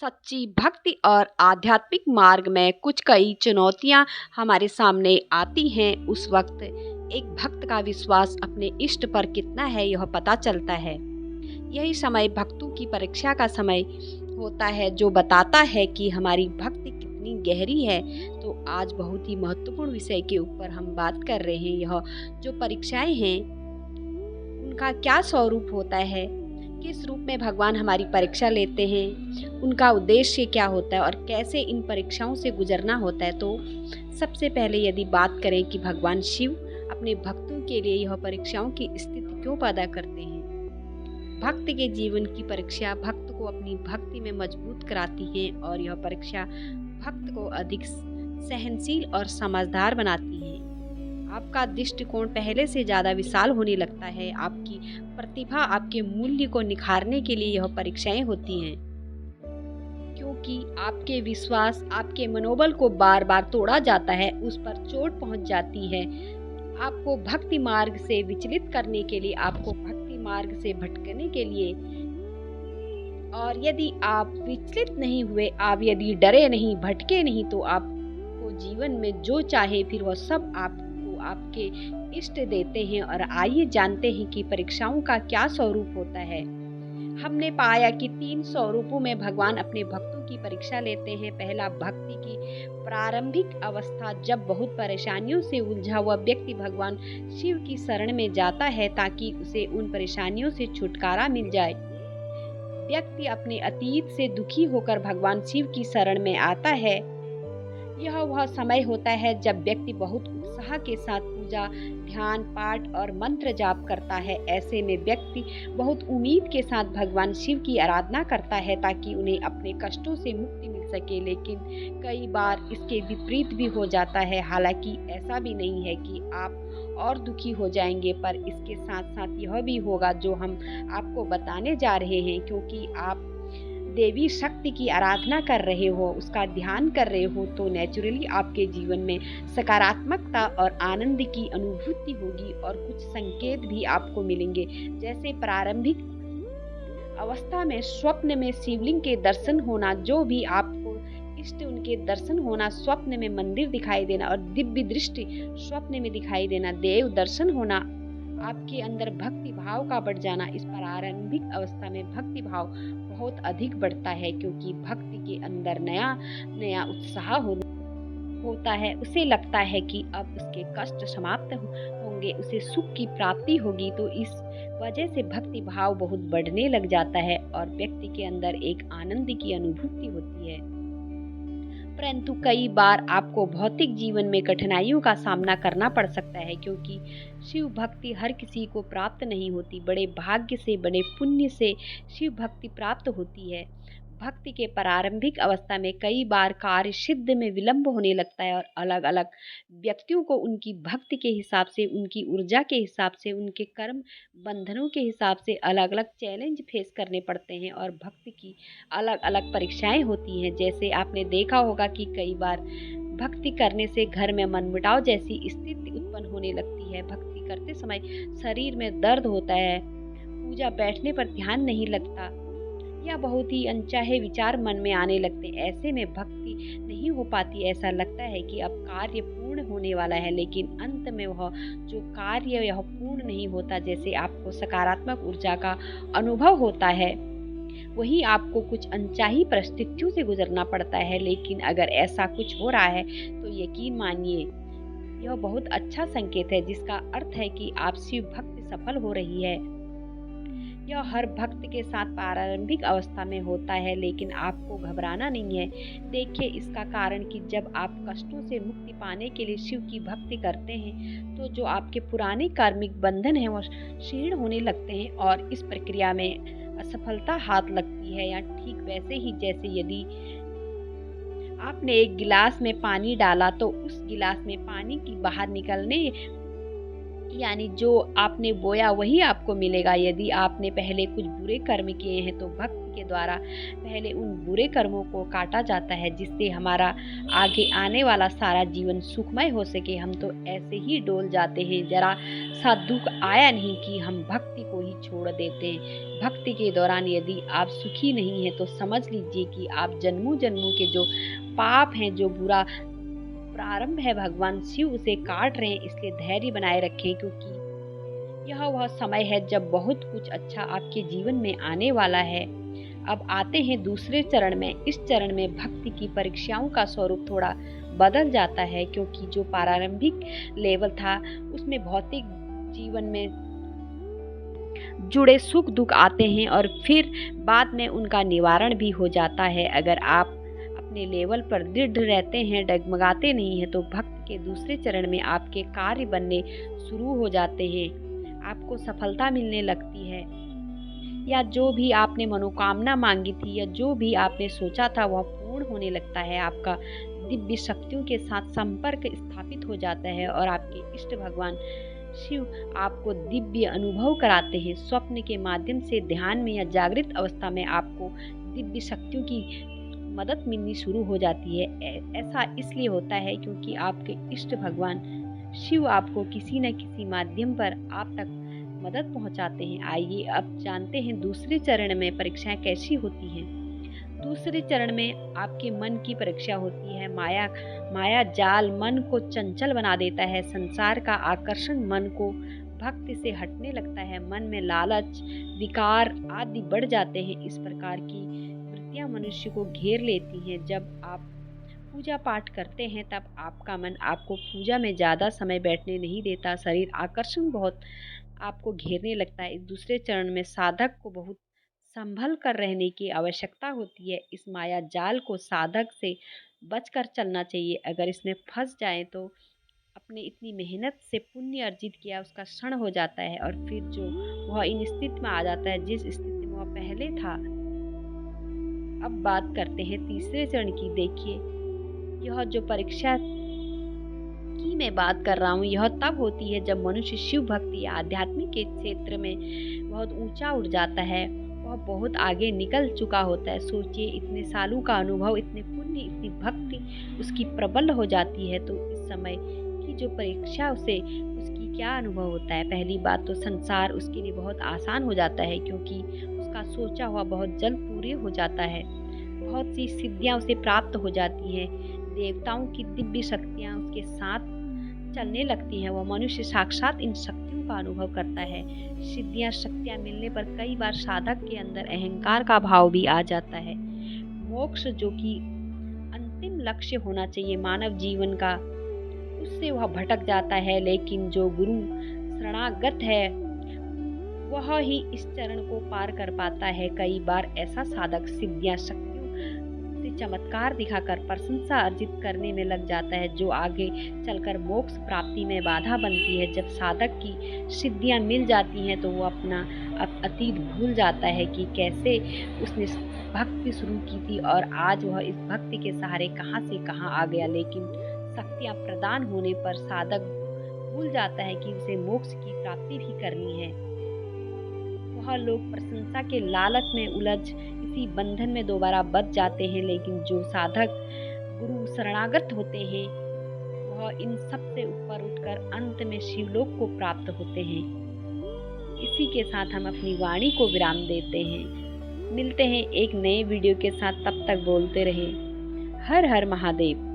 सच्ची भक्ति और आध्यात्मिक मार्ग में कुछ कई चुनौतियां हमारे सामने आती हैं। उस वक्त एक भक्त का विश्वास अपने इष्ट पर कितना है यह पता चलता है। यही समय भक्तों की परीक्षा का समय होता है जो बताता है कि हमारी भक्ति कितनी गहरी है। तो आज बहुत ही महत्वपूर्ण विषय के ऊपर हम बात कर रहे हैं। यह जो परीक्षाएं हैं उनका क्या स्वरूप होता है, किस रूप में भगवान हमारी परीक्षा लेते हैं, उनका उद्देश्य क्या होता है और कैसे इन परीक्षाओं से गुजरना होता है। तो सबसे पहले यदि बात करें कि भगवान शिव अपने भक्तों के लिए यह परीक्षाओं की स्थिति क्यों पैदा करते हैं। भक्त के जीवन की परीक्षा भक्त को अपनी भक्ति में मजबूत कराती है और यह परीक्षा भक्त को अधिक सहनशील और समझदार बनाती है। आपका दृष्टिकोण पहले से ज़्यादा विशाल होने लगता है। आपकी प्रतिभा आपके मूल्य को निखारने के लिए यह परीक्षाएं होती हैं, क्योंकि आपके विश्वास आपके मनोबल को बार बार तोड़ा जाता है, उस पर चोट पहुंच जाती है। आपको भक्ति मार्ग से विचलित करने के लिए, आपको भक्ति मार्ग से भटकने के लिए, और यदि आप विचलित नहीं हुए, आप यदि डरे नहीं, भटके नहीं, तो आपको जीवन में जो चाहे फिर वह सब आपको आपके इष्ट देते हैं। और आइए जानते हैं कि परीक्षाओं का क्या स्वरूप होता है। हमने पाया कि 3 स्वरूपों में भगवान अपने भक्तों की परीक्षा लेते हैं। पहला, भक्ति की प्रारंभिक अवस्था, जब बहुत परेशानियों से उलझा हुआ व्यक्ति भगवान शिव की शरण में जाता है ताकि उसे उन परेशानियों से छुटकारा मिल जाए। व्यक्ति अपने अतीत से दुखी होकर भगवान शिव की शरण में आता है। यह वह समय होता है जब व्यक्ति बहुत उत्साह के साथ पूजा, ध्यान, पाठ और मंत्र जाप करता है। ऐसे में व्यक्ति बहुत उम्मीद के साथ भगवान शिव की आराधना करता है ताकि उन्हें अपने कष्टों से मुक्ति मिल सके। लेकिन कई बार इसके विपरीत भी हो जाता है। हालांकि ऐसा भी नहीं है कि आप और दुखी हो जाएंगे, पर इसके साथ साथ यह भी होगा जो हम आपको बताने जा रहे हैं। क्योंकि आप देवी शक्ति की आराधना कर रहे हो, उसका ध्यान कर रहे हो, तो नेचुरली आपके जीवन में सकारात्मकता और आनंद की अनुभूति होगी और कुछ संकेत भी आपको मिलेंगे। जैसे प्रारंभिक अवस्था में स्वप्न में शिवलिंग के दर्शन होना, जो भी आपको इष्ट उनके दर्शन होना, स्वप्न में मंदिर दिखाई देना और दिव्य दृष्टि स्वप्न में दिखाई देना, देव दर्शन होना, आपके अंदर भक्ति भाव का बढ़ जाना। इस प्रारंभिक अवस्था में भक्ति भाव बहुत अधिक बढ़ता है, क्योंकि भक्ति के अंदर नया उत्साह होता है। उसे लगता है कि अब उसके कष्ट समाप्त होंगे, उसे सुख की प्राप्ति होगी। तो इस वजह से भक्ति भाव बहुत बढ़ने लग जाता है और व्यक्ति के अंदर एक आनंद की अनुभूति होती है। परंतु कई बार आपको भौतिक जीवन में कठिनाइयों का सामना करना पड़ सकता है, क्योंकि शिव भक्ति हर किसी को प्राप्त नहीं होती। बड़े भाग्य से, बड़े पुण्य से शिव भक्ति प्राप्त होती है। भक्ति के प्रारंभिक अवस्था में कई बार कार्य सिद्ध में विलंब होने लगता है और अलग अलग व्यक्तियों को उनकी भक्ति के हिसाब से, उनकी ऊर्जा के हिसाब से, उनके कर्म बंधनों के हिसाब से अलग अलग चैलेंज फेस करने पड़ते हैं और भक्ति की अलग अलग परीक्षाएं होती हैं। जैसे आपने देखा होगा कि कई बार भक्ति करने से घर में मनमुटाव जैसी स्थिति उत्पन्न होने लगती है। भक्ति करते समय शरीर में दर्द होता है, पूजा बैठने पर ध्यान नहीं लगता या बहुत ही अनचाहे विचार मन में आने लगते। ऐसे में भक्ति नहीं हो पाती। ऐसा लगता है कि अब कार्य पूर्ण होने वाला है, लेकिन अंत में वह जो कार्य यह पूर्ण नहीं होता। जैसे आपको सकारात्मक ऊर्जा का अनुभव होता है, वही आपको कुछ अनचाही परिस्थितियों से गुजरना पड़ता है। लेकिन अगर ऐसा कुछ हो रहा है तो यकीन मानिए यह बहुत अच्छा संकेत है, जिसका अर्थ है कि आप शिव भक्ति सफल हो रही है। यह हर भक्त के साथ प्रारंभिक अवस्था में होता है, लेकिन आपको घबराना नहीं है। देखिए इसका कारण कि जब आप कष्टों से मुक्ति पाने के लिए शिव की भक्ति करते हैं तो जो आपके पुराने कार्मिक बंधन हैं वो क्षीण होने लगते हैं और इस प्रक्रिया में असफलता हाथ लगती है। या ठीक वैसे ही जैसे यदि आपने एक गिलास में पानी डाला तो उस गिलास में पानी की बाहर निकलने, यानी जो आपने बोया वही आपको मिलेगा। यदि आपने पहले कुछ बुरे कर्म किए हैं तो भक्ति के द्वारा पहले उन बुरे कर्मों को काटा जाता है, जिससे हमारा आगे आने वाला सारा जीवन सुखमय हो सके। हम तो ऐसे ही डोल जाते हैं, जरा सा दुख आया नहीं कि हम भक्ति को ही छोड़ देते हैं। भक्ति के दौरान यदि आप सुखी नहीं हैं तो समझ लीजिए कि आप जन्मों जन्मों के जो पाप हैं, जो बुरा प्रारंभ है, भगवान शिव उसे काट रहे हैं। इसलिए धैर्य बनाए रखें, क्योंकि यह वह समय है जब बहुत कुछ अच्छा आपके जीवन में आने वाला है। अब आते हैं दूसरे चरण में। इस चरण में भक्ति की परीक्षाओं का स्वरूप थोड़ा बदल जाता है, क्योंकि जो प्रारंभिक लेवल था उसमें भौतिक जीवन में जुड़े सुख दुख आते हैं और फिर बाद में उनका निवारण भी हो जाता है। अगर आप अपने लेवल पर दृढ़ रहते हैं, डगमगाते नहीं हैं, तो भक्त के दूसरे चरण में आपके कार्य बनने शुरू हो जाते हैं। आपको सफलता मिलने लगती है, या जो भी आपने मनोकामना मांगी थी या जो भी आपने सोचा था वह पूर्ण होने लगता है। आपका दिव्य शक्तियों के साथ संपर्क स्थापित हो जाता है और आपके इष्ट भगवान शिव आपको दिव्य अनुभव कराते हैं। स्वप्न के माध्यम से ध्यान में या जागृत अवस्था में आपको दिव्य शक्तियों की मदद मिलनी शुरू हो जाती है। ऐसा इसलिए होता है क्योंकि आपके इष्ट भगवान शिव आपको किसी न किसी माध्यम पर आप तक मदद पहुंचाते हैं। आइए अब जानते हैं दूसरे चरण में परीक्षाएं कैसी होती हैं। दूसरे चरण में आपके मन की परीक्षा होती है। माया जाल मन को चंचल बना देता है। संसार का आकर्षण मन को भक्ति से हटने लगता है। मन में लालच, विकार आदि बढ़ जाते हैं। इस प्रकार की वृत्तियां मनुष्य को घेर लेती हैं। जब आप पूजा पाठ करते हैं तब आपका मन आपको पूजा में ज़्यादा समय बैठने नहीं देता। शरीर आकर्षण बहुत आपको घेरने लगता है। इस दूसरे चरण में साधक को बहुत संभल कर रहने की आवश्यकता होती है। इस माया जाल को साधक से बचकर चलना चाहिए। अगर इसमें फंस जाए तो अपने इतनी मेहनत से पुण्य अर्जित किया उसका क्षण हो जाता है और फिर जो वह इन स्थिति में आ जाता है जिस स्थिति में वह पहले था। अब बात करते हैं तीसरे चरण की। देखिए, यह जो परीक्षा की मैं बात कर रहा हूँ यह तब होती है जब मनुष्य शिव भक्ति या आध्यात्मिक के क्षेत्र में बहुत ऊंचा उठ जाता है। वह बहुत आगे निकल चुका होता है। सोचिए, इतने सालों का अनुभव, इतने पुण्य, इतनी भक्ति उसकी प्रबल हो जाती है, तो इस समय की जो परीक्षा उसकी क्या अनुभव होता है। पहली बात तो संसार उसके लिए बहुत आसान हो जाता है, क्योंकि उसका सोचा हुआ बहुत जल्द पूरे हो जाता है। बहुत सी सिद्धियां उसे प्राप्त हो जाती हैं। देवताओं की दिव्य शक्तियां उसके साथ चलने लगती हैं। वह मनुष्य साक्षात इन शक्तियों का अनुभव करता है। सिद्धियां, शक्तियां मिलने पर कई बार साधक के अंदर अहंकार का भाव भी आ जाता है। मोक्ष, जो कि अंतिम लक्ष्य होना चाहिए मानव जीवन का, उससे वह भटक जाता है। लेकिन जो गुरु शरणागत है वह ही इस चरण को पार कर पाता है। कई बार ऐसा साधक सिद्धियां, शक्तियों से चमत्कार दिखाकर प्रशंसा अर्जित करने में लग जाता है, जो आगे चलकर मोक्ष प्राप्ति में बाधा बनती है। जब साधक की सिद्धियां मिल जाती हैं तो वो अपना अतीत भूल जाता है कि कैसे उसने भक्ति शुरू की थी और आज वह इस भक्ति के सहारे कहां से कहां आ गया। लेकिन शक्तियां प्रदान होने पर साधक भूल जाता है कि उसे मोक्ष की प्राप्ति भी करनी है। वह लोग प्रशंसा के लालच में उलझ इसी बंधन में दोबारा बच जाते हैं। लेकिन जो साधक गुरु शरणागत होते हैं वह इन सब से ऊपर उठकर अंत में शिवलोक को प्राप्त होते हैं। इसी के साथ हम अपनी वाणी को विराम देते हैं। मिलते हैं एक नए वीडियो के साथ। तब तक बोलते रहें हर हर महादेव।